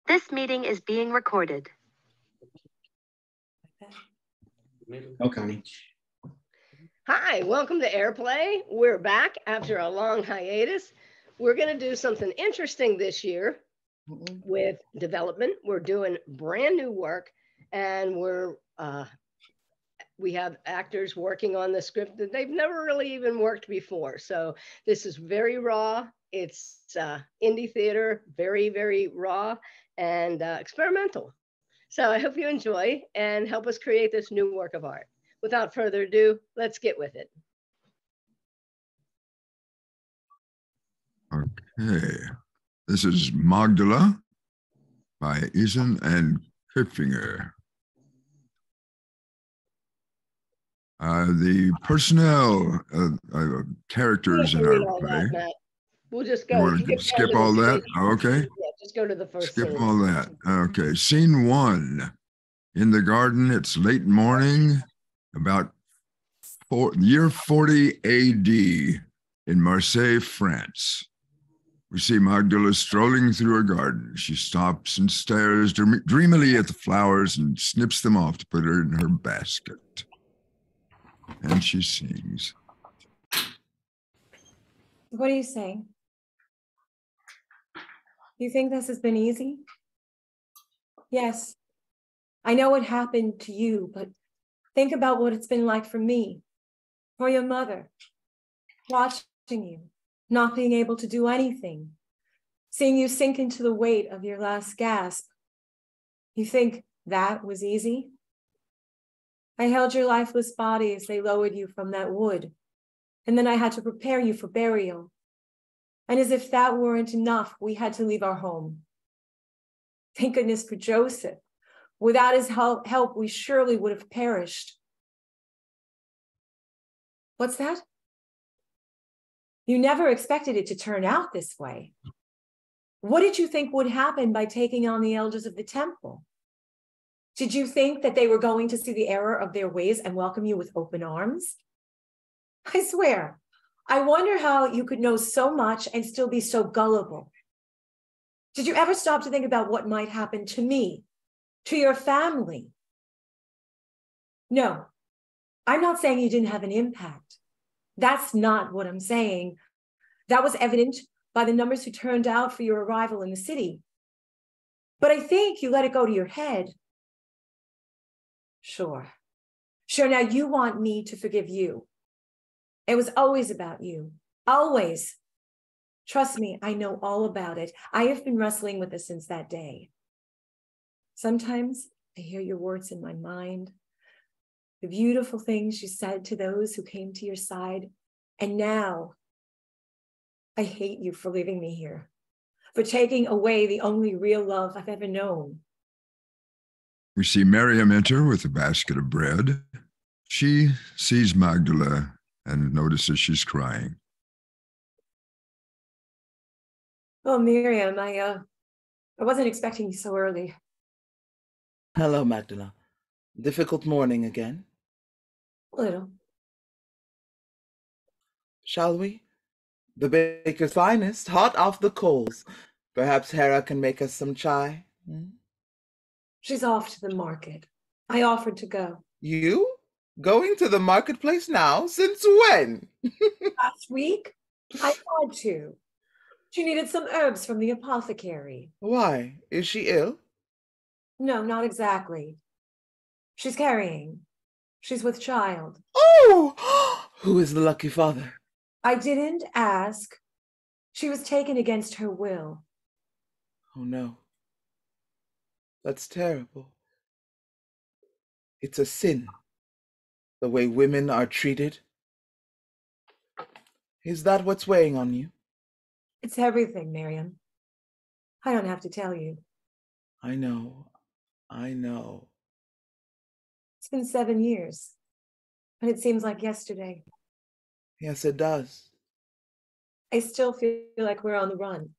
This meeting is being recorded. Oh, Connie. Hi, welcome to AirPlay. We're back after a long hiatus. We're going to do something interesting this year with development. We're doing brand new work, and we have actors working on the script that they've never really even worked before. So this is very raw. It's indie theater, very, very raw and experimental. So I hope you enjoy and help us create this new work of art. Without further ado, let's get with it. Okay, this is Magdala by Izen and Koepfinger. The personnel characters in our play. We'll just go. You want to skip all that? Okay. Yeah, just go to the first skip scene. all that. Okay. Scene 1. In the garden, it's late morning, about year 40 AD in Marseille, France. We see Magdala strolling through her garden. She stops and stares dreamily at the flowers and snips them off to put her in her basket. And she sings. What are you saying? You think this has been easy? Yes. I know what happened to you, but think about what it's been like for me, for your mother, watching you, not being able to do anything, seeing you sink into the weight of your last gasp. You think that was easy? I held your lifeless body as they lowered you from that wood, and then I had to prepare you for burial. And as if that weren't enough, we had to leave our home. Thank goodness for Joseph. Without his help, we surely would have perished. What's that? You never expected it to turn out this way. What did you think would happen by taking on the elders of the temple? Did you think that they were going to see the error of their ways and welcome you with open arms? I swear, I wonder how you could know so much and still be so gullible. Did you ever stop to think about what might happen to me, to your family? No, I'm not saying you didn't have an impact. That's not what I'm saying. That was evident by the numbers who turned out for your arrival in the city. But I think you let it go to your head. Sure, now you want me to forgive you. It was always about you, always. Trust me, I know all about it. I have been wrestling with this since that day. Sometimes I hear your words in my mind, the beautiful things you said to those who came to your side. And now I hate you for leaving me here, for taking away the only real love I've ever known. We see Miriam enter with a basket of bread. She sees Magdala and notices she's crying. Oh, Miriam, I wasn't expecting you so early. Hello, Magdala. Difficult morning again? A little. Shall we? The baker's finest, hot off the coals. Perhaps Hera can make us some chai? She's off to the market. I offered to go. You? Going to the marketplace now? Since when? Last week, I had to. She needed some herbs from the apothecary. Why? Is she ill? No, not exactly. She's carrying. She's with child. Oh! Who is the lucky father? I didn't ask. She was taken against her will. Oh, no. That's terrible. It's a sin, the way women are treated. Is that what's weighing on you? It's everything, Miriam. I don't have to tell you. I know. It's been 7 years, but it seems like yesterday. Yes, it does. I still feel like we're on the run.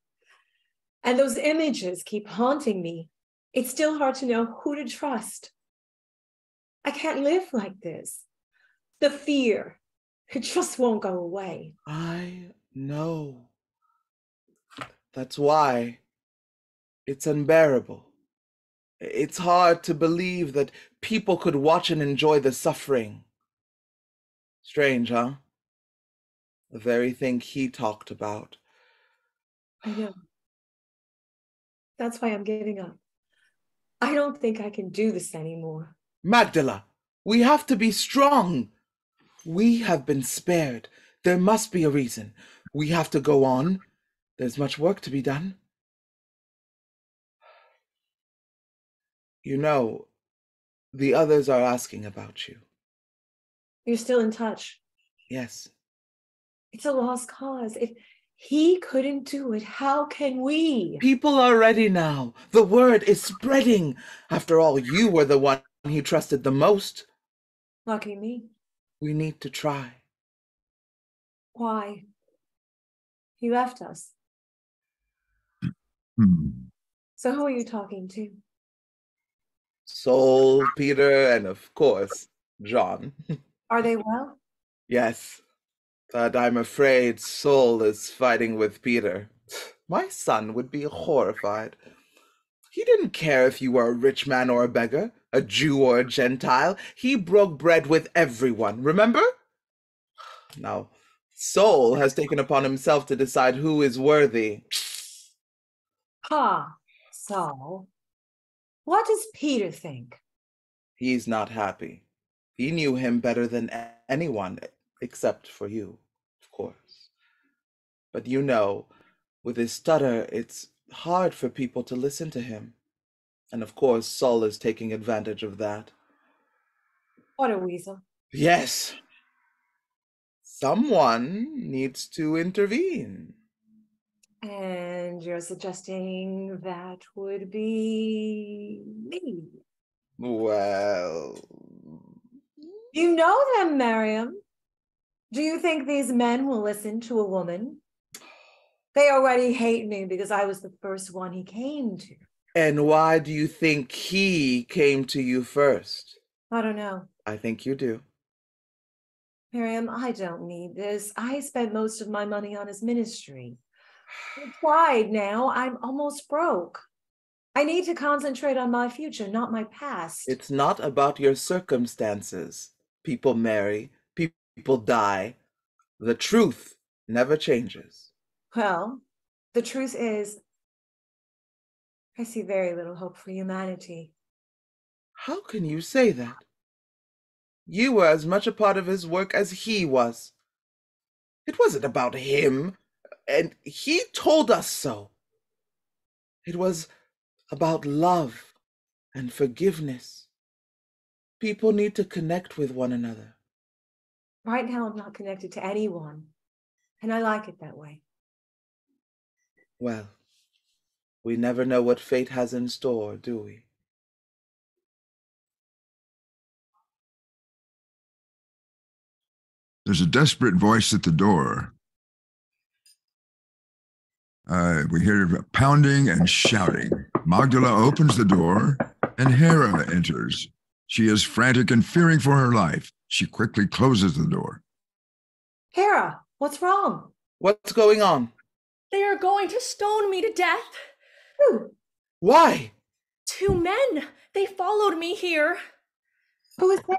And those images keep haunting me. It's still hard to know who to trust. I can't live like this. The fear, it just won't go away. I know. That's why It's unbearable. It's hard to believe that people could watch and enjoy the suffering. Strange, huh? The very thing he talked about. I know. That's why I'm giving up. I don't think I can do this anymore. Magdala, we have to be strong. We have been spared. There must be a reason. We have to go on. There's much work to be done. You know, the others are asking about you. You're still in touch. Yes. It's a lost cause. If he couldn't do it, how can we? People are ready now. The word is spreading. After all, you were the one he trusted the most. Lucky me. We need to try. Why? He left us. So who are you talking to? Sol, Peter, and of course, John. Are they well? Yes, but I'm afraid Sol is fighting with Peter. My son would be horrified. He didn't care if you were a rich man or a beggar, a Jew or a Gentile. He broke bread with everyone, remember? Now, Sol has taken upon himself to decide who is worthy. Ha, so what does Peter think? He's not happy. He knew him better than anyone, except for you, of course. But you know, with his stutter, it's hard for people to listen to him. And of course, Sol is taking advantage of that. What a weasel. Yes. Someone needs to intervene. And you're suggesting that would be me. Well... You know them, Miriam. Do you think these men will listen to a woman? They already hate me because I was the first one he came to. And why do you think he came to you first? I don't know. I think you do. Miriam, I don't need this. I spent most of my money on his ministry. I tried now. I'm almost broke. I need to concentrate on my future, not my past. It's not about your circumstances. People marry, people die. The truth never changes. Well, the truth is, I see very little hope for humanity. How can you say that? You were as much a part of his work as he was. It wasn't about him, and he told us so. It was about love and forgiveness. People need to connect with one another. Right now, I'm not connected to anyone, and I like it that way. Well, we never know what fate has in store, do we? There's a desperate voice at the door. We hear pounding and shouting. Magdala opens the door, and Hera enters. She is frantic and fearing for her life. She quickly closes the door. Hera, what's wrong? What's going on? They are going to stone me to death. Who? Why? 2 men. They followed me here. Who is there?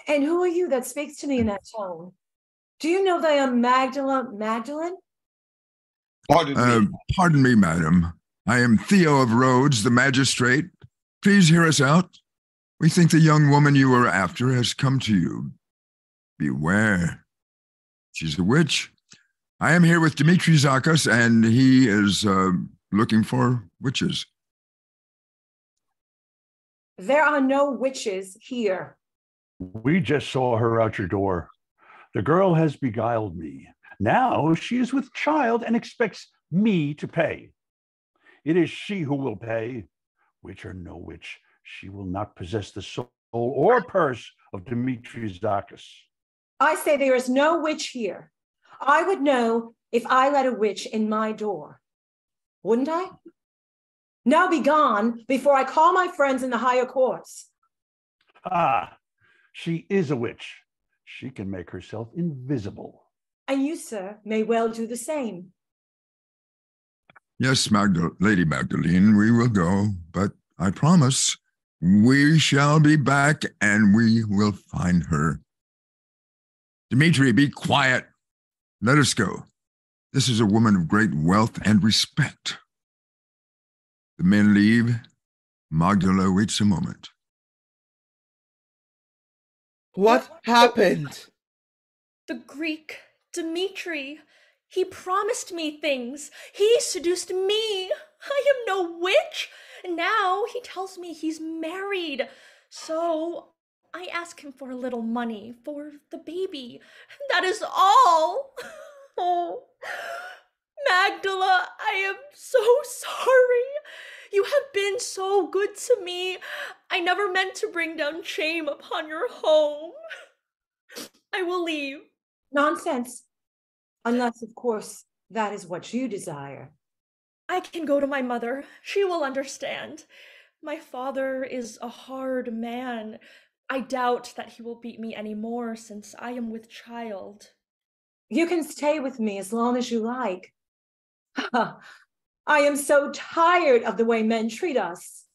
And who are you that speaks to me in that tone? Do you know that I am Magdalene? Pardon me, madam. I am Theo of Rhodes, the magistrate. Please hear us out. We think the young woman you were after has come to you. Beware. She's a witch. I am here with Dmitri Zakas, and he is looking for witches. There are no witches here. We just saw her out your door. The girl has beguiled me. Now she is with child and expects me to pay. It is she who will pay. Witch or no witch, she will not possess the soul or purse of Dmitri Zakas. I say there is no witch here. I would know if I let a witch in my door. Wouldn't I? Now be gone before I call my friends in the higher courts. Ah, she is a witch. She can make herself invisible. And you, sir, may well do the same. Yes, Lady Magdalene, we will go, but I promise we shall be back and we will find her. Dmitri, be quiet. Let us go. This is a woman of great wealth and respect. The men leave. Magdala waits a moment. What happened? The Greek, Dmitri, he promised me things. He seduced me. I am no witch. And now he tells me he's married. So I ask him for a little money for the baby. That is all. Oh, Magdala, I am so sorry. You have been so good to me. I never meant to bring down shame upon your home. I will leave. Nonsense. Unless, of course, that is what you desire. I can go to my mother. She will understand. My father is a hard man. I doubt that he will beat me anymore since I am with child. You can stay with me as long as you like. I am so tired of the way men treat us.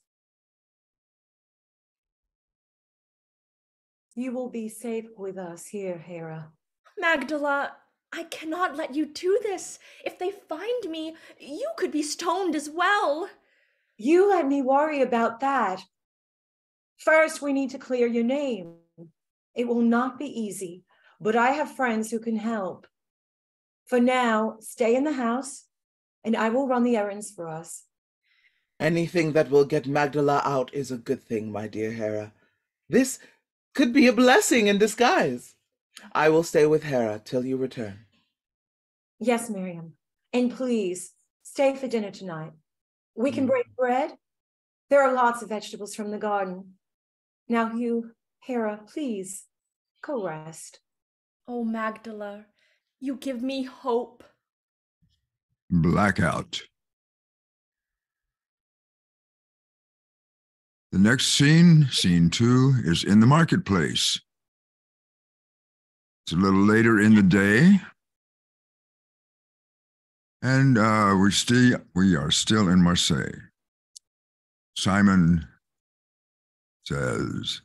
You will be safe with us here, Hera. Magdala, I cannot let you do this. If they find me, you could be stoned as well. You let me worry about that. First, we need to clear your name. It will not be easy, but I have friends who can help. For now, stay in the house, and I will run the errands for us. Anything that will get Magdala out is a good thing, my dear Hera. This could be a blessing in disguise. I will stay with Hera till you return. Yes, Miriam. And please, stay for dinner tonight. We can break bread. There are lots of vegetables from the garden. Now you, Hera, please, go rest. Oh, Magdala, you give me hope. Blackout. The next scene, scene 2, is in the marketplace. It's a little later in the day. And we are still in Marseille. Simon says,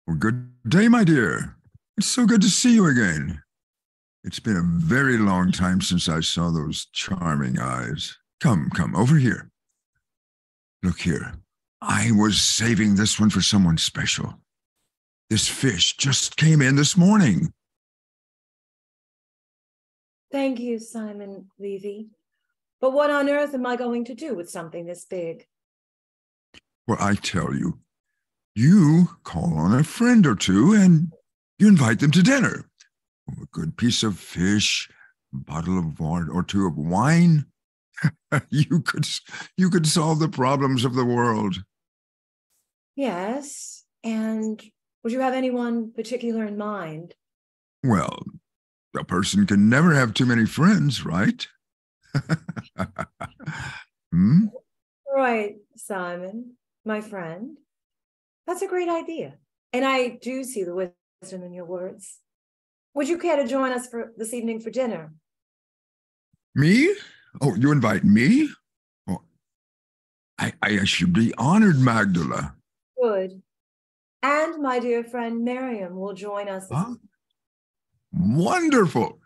well, good day, my dear. It's so good to see you again. It's been a very long time since I saw those charming eyes. Come, over here. Look here. I was saving this one for someone special. This fish just came in this morning. Thank you, Simon Levy. But what on earth am I going to do with something this big? Well, I tell you, you call on a friend or two and you invite them to dinner. A good piece of fish, a bottle of one or two of wine. You could solve the problems of the world. Yes, and would you have anyone particular in mind? Well, a person can never have too many friends, right? Right, Simon, my friend. That's a great idea. And I do see the wisdom in your words. Would you care to join us for this evening for dinner? Me? Oh, you invite me? Oh, I should be honored, Magdala. Good. And my dear friend Miriam will join us. Huh? Wonderful.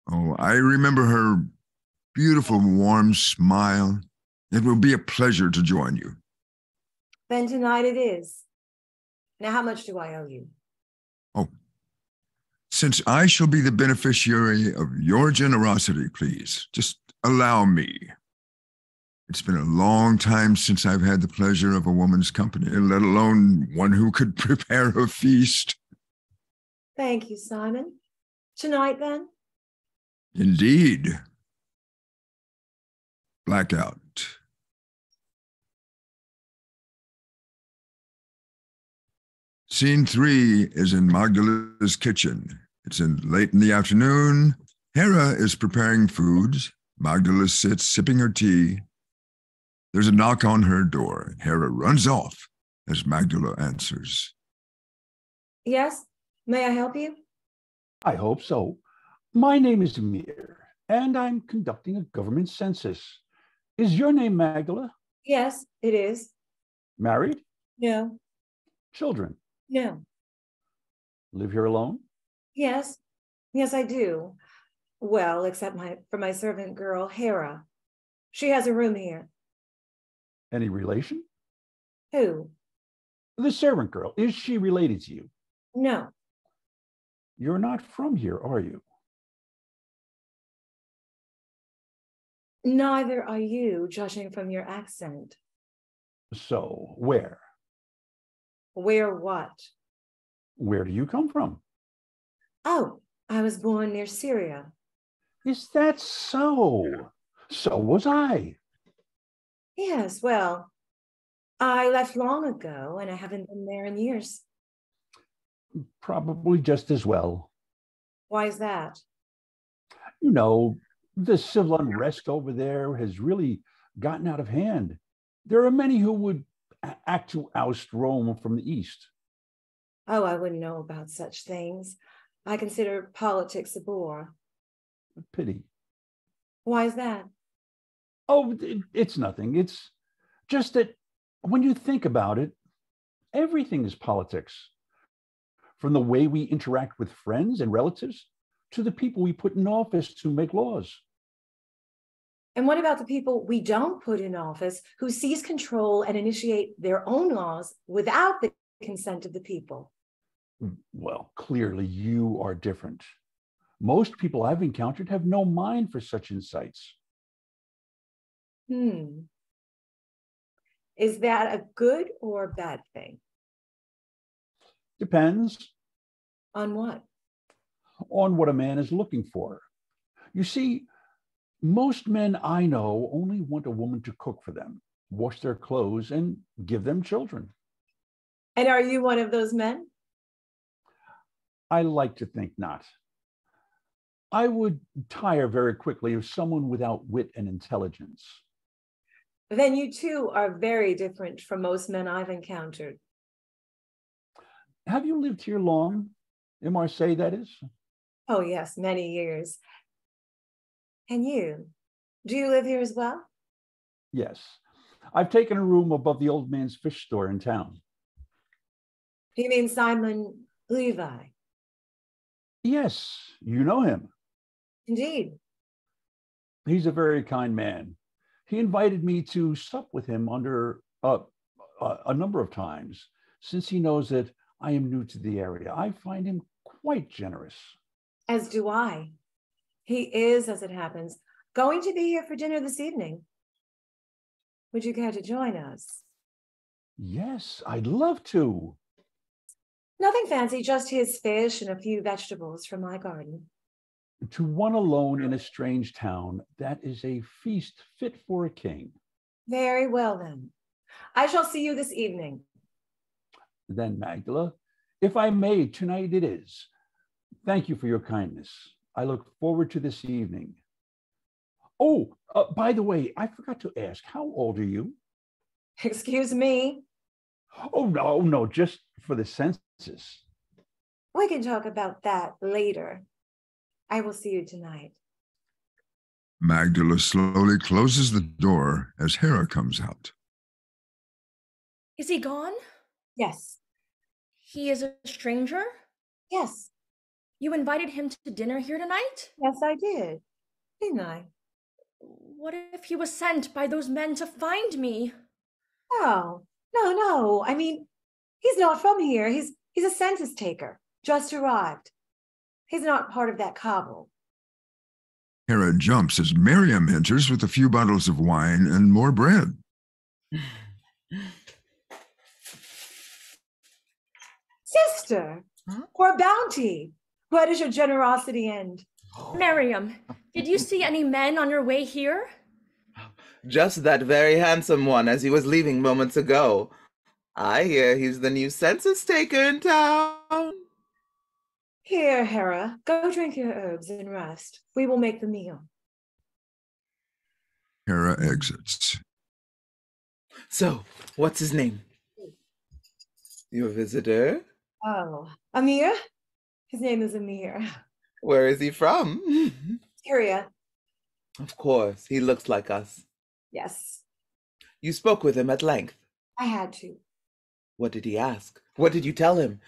Oh, I remember her beautiful, warm smile. It will be a pleasure to join you. Then tonight it is. Now, how much do I owe you? Oh, since I shall be the beneficiary of your generosity, please, just allow me. It's been a long time since I've had the pleasure of a woman's company, let alone one who could prepare a feast. Thank you, Simon. Tonight, then? Indeed. Blackout. Scene 3 is in Magdala's kitchen. It's late in the afternoon. Hera is preparing foods. Magdala sits sipping her tea. There's a knock on her door. Hera runs off as Magdala answers. Yes? May I help you? I hope so. My name is Amir, and I'm conducting a government census. Is your name Magdala? Yes, it is. Married? No, Children? no. Live here alone? Yes, yes, I do. Well, except for my servant girl, Hera. She has a room here. Any relation? Who? The servant girl, is she related to you? No. You're not from here, are you? Neither are you, judging from your accent. So, where? Where what? Where do you come from? Oh, I was born near Syria. Is that so? So was I. Yes, well, I left long ago and I haven't been there in years. Probably just as well. Why is that? You know, the civil unrest over there has really gotten out of hand. There are many who would act to oust Rome from the east. Oh, I wouldn't know about such things. I consider politics a bore. Pity. Why is that? Oh, it's nothing. It's just that when you think about it, everything is politics. From the way we interact with friends and relatives to the people we put in office to make laws. And what about the people we don't put in office who seize control and initiate their own laws without the consent of the people? Well, clearly you are different. Most people I've encountered have no mind for such insights. Is that a good or bad thing? Depends On what? on what a man is looking for. You see, most men I know only want a woman to cook for them, wash their clothes, and give them children. And are you one of those men? I like to think not. I would tire very quickly of someone without wit and intelligence. Then you too are very different from most men I've encountered. Have you lived here long? In Marseille, that is? Oh, yes, many years. And you? Do you live here as well? Yes. I've taken a room above the old man's fish store in town. You mean Simon Levi? Yes, you know him. Indeed. He's a very kind man. He invited me to sup with him under a number of times, since he knows that I am new to the area. I find him quite generous. As do I. He is, as it happens, going to be here for dinner this evening. Would you care to join us? Yes, I'd love to. Nothing fancy, just his fish and a few vegetables from my garden. To one alone in a strange town, that is a feast fit for a king. Very well, then. I shall see you this evening. Then, Magdala, if I may, tonight it is. Thank you for your kindness. I look forward to this evening. Oh, by the way, I forgot to ask, how old are you? Excuse me. Oh, no, just for the census. We can talk about that later. I will see you tonight. Magdala slowly closes the door as Hera comes out. Is he gone? Yes. He is a stranger? Yes. You invited him to dinner here tonight? Yes, I did. Didn't I? What if he was sent by those men to find me? Oh, no. I mean, he's not from here. He's a census taker, just arrived. He's not part of that cabal. Hera jumps as Miriam enters with a few bottles of wine and more bread. Sister, for a bounty, where does your generosity end? Miriam, did you see any men on your way here? Just that very handsome one as he was leaving moments ago. I hear he's the new census taker in town. Here, Hera, go drink your herbs and rest. We will make the meal. Hera exits. So, what's his name? Your visitor? Oh, Amir? His name is Amir. Where is he from? Syria. Of course, he looks like us. Yes, You spoke with him at length. I had to. What did he ask? What did you tell him?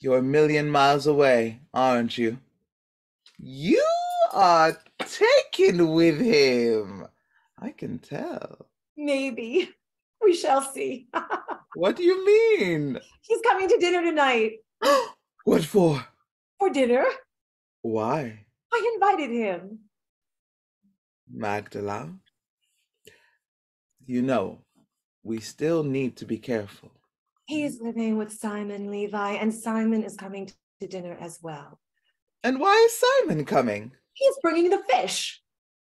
You're a million miles away, aren't you? You are taken with him. I can tell. Maybe. We shall see. What do you mean? He's coming to dinner tonight. What for? For dinner? Why? I invited him. Magdala, you know, we still need to be careful. He's living with Simon Levi, and Simon is coming to dinner as well. And why is Simon coming? He's bringing the fish.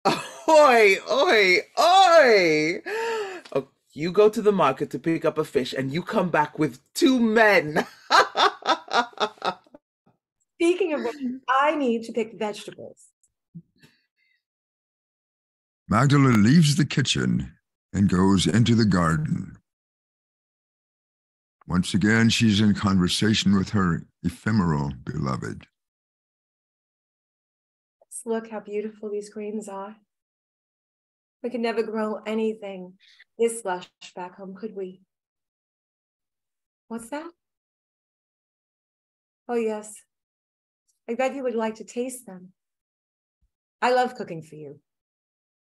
Oi, oi, oi! Oh, you go to the market to pick up a fish, and you come back with 2 men. Speaking of which, I need to pick vegetables. Magdala leaves the kitchen and goes into the garden. Once again, she's in conversation with her ephemeral beloved. Let's look how beautiful these greens are. We could never grow anything this lush back home, could we? What's that? Oh, yes. I bet you would like to taste them. I love cooking for you.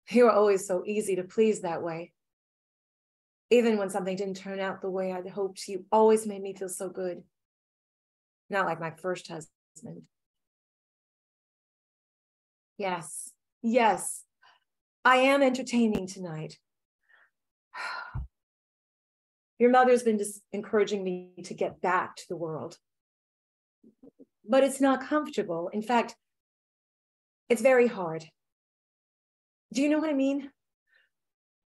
You are always so easy to please that way. Even when something didn't turn out the way I'd hoped, you always made me feel so good. Not like my first husband. Yes, yes, I am entertaining tonight. Your mother's been just encouraging me to get back to the world. But it's not comfortable. In fact, it's very hard. Do you know what I mean?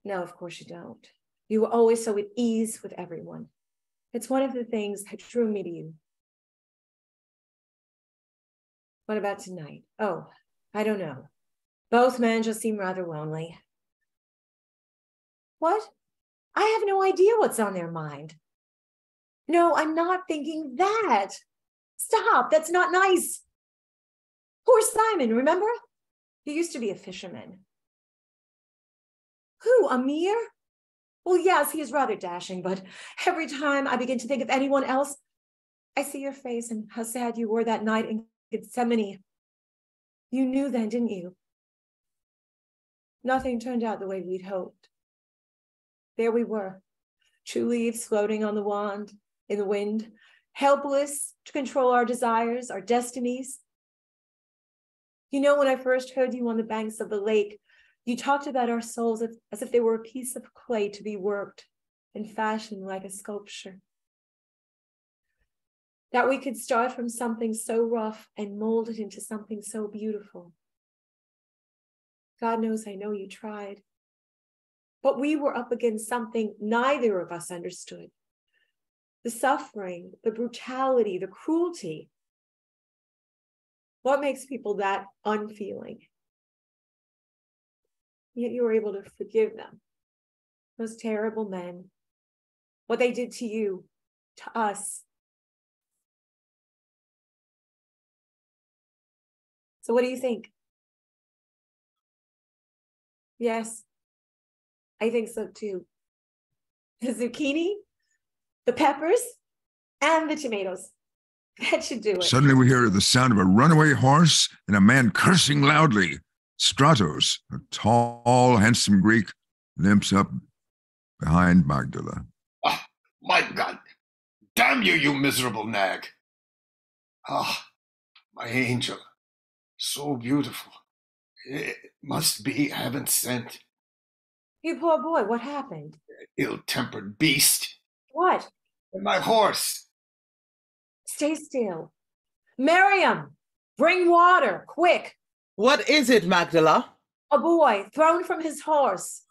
No, of course you don't. You were always so at ease with everyone. It's one of the things that drew me to you. What about tonight? Oh, I don't know. Both men just seem rather lonely. What? I have no idea what's on their mind. No, I'm not thinking that. Stop, that's not nice. Poor Simon, remember? He used to be a fisherman. Who, Amir? Well, yes, he is rather dashing, but every time I begin to think of anyone else, I see your face and how sad you were that night in Gethsemane. You knew then, didn't you? Nothing turned out the way we'd hoped. There we were, 2 leaves floating on the wand in the wind, helpless to control our desires, our destinies. You know, when I first heard you on the banks of the lake, you talked about our souls as if they were a piece of clay to be worked and fashioned like a sculpture. That we could start from something so rough and mold it into something so beautiful. God knows I know you tried. But we were up against something neither of us understood. The suffering, the brutality, the cruelty. What makes people that unfeeling? Yet you were able to forgive them. Those terrible men. What they did to you, to us. So what do you think? Yes, I think so too. The zucchini, the peppers, and the tomatoes. That should do it. Suddenly we hear the sound of a runaway horse and a man cursing loudly. Stratos, a tall, handsome Greek, limps up behind Magdala. Ah, my God! Damn you, you miserable nag! Ah, my angel. So beautiful. It must be heaven sent. You poor boy, what happened? Ill-tempered beast. What? And my horse. Stay still. Miriam, bring water, quick. What is it, Magdala? A boy thrown from his horse.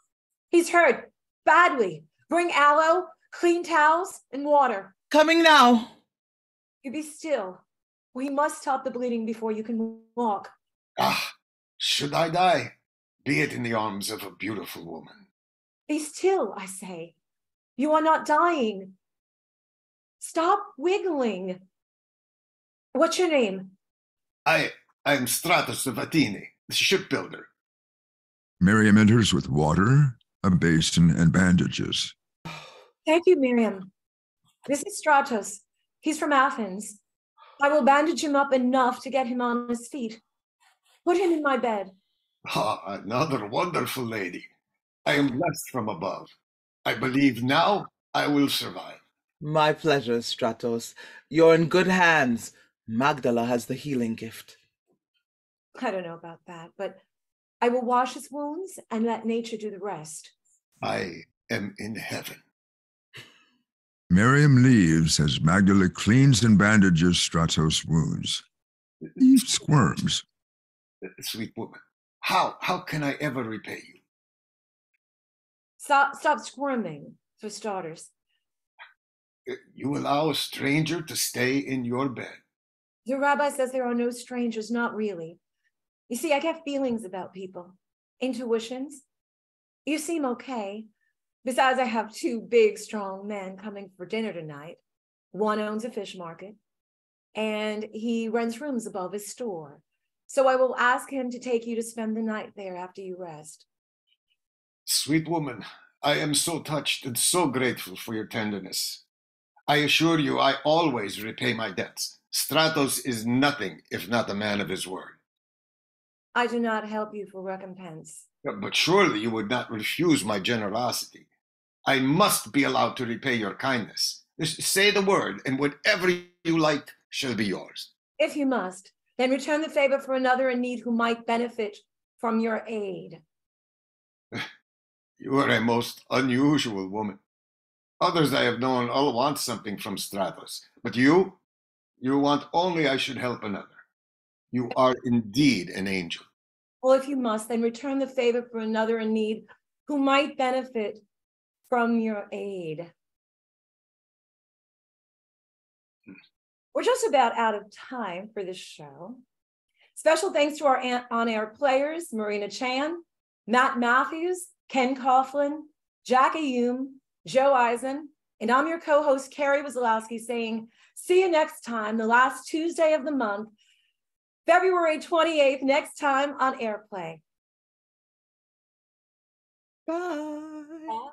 He's hurt badly. Bring aloe, clean towels, and water. Coming now. You be still. We must stop the bleeding before you can walk. Ah, should I die? Be it in the arms of a beautiful woman. Be still, I say. You are not dying. Stop wiggling. What's your name? I'm Stratos of Athene, the shipbuilder. Miriam enters with water, a basin, and bandages. Thank you, Miriam. This is Stratos. He's from Athens. I will bandage him up enough to get him on his feet. Put him in my bed. Ah, another wonderful lady. I am blessed from above. I believe now I will survive. My pleasure, Stratos. You're in good hands. Magdala has the healing gift. I don't know about that, but I will wash his wounds and let nature do the rest. I am in heaven. Miriam leaves as Magdala cleans and bandages Stratos' wounds. He squirms. Sweet woman, how can I ever repay you? Stop squirming, for starters. You allow a stranger to stay in your bed. The rabbi says there are no strangers, not really. You see, I get feelings about people, intuitions. You seem okay. Besides, I have two big, strong men coming for dinner tonight. One owns a fish market, and he rents rooms above his store. So I will ask him to take you to spend the night there after you rest. Sweet woman, I am so touched and so grateful for your tenderness. I assure you I always repay my debts. Stratos is nothing if not a man of his word. I do not help you for recompense. But surely you would not refuse my generosity. I must be allowed to repay your kindness. Just say the word, and whatever you like shall be yours. If you must, then return the favor for another in need who might benefit from your aid. You are a most unusual woman. Others I have known all want something from Stratos, but you want only I should help another. You are indeed an angel. Well, if you must, then return the favor for another in need who might benefit from your aid. We're just about out of time for this show. Special thanks to our on-air players, Marina Chan, Matt Matthews, Ken Coughlin, Jackie Youm, Joe Izen, and I'm your co-host, Carrie Wesolowski, saying, see you next time, the last Tuesday of the month, February 28th, next time on AirPlay. Bye.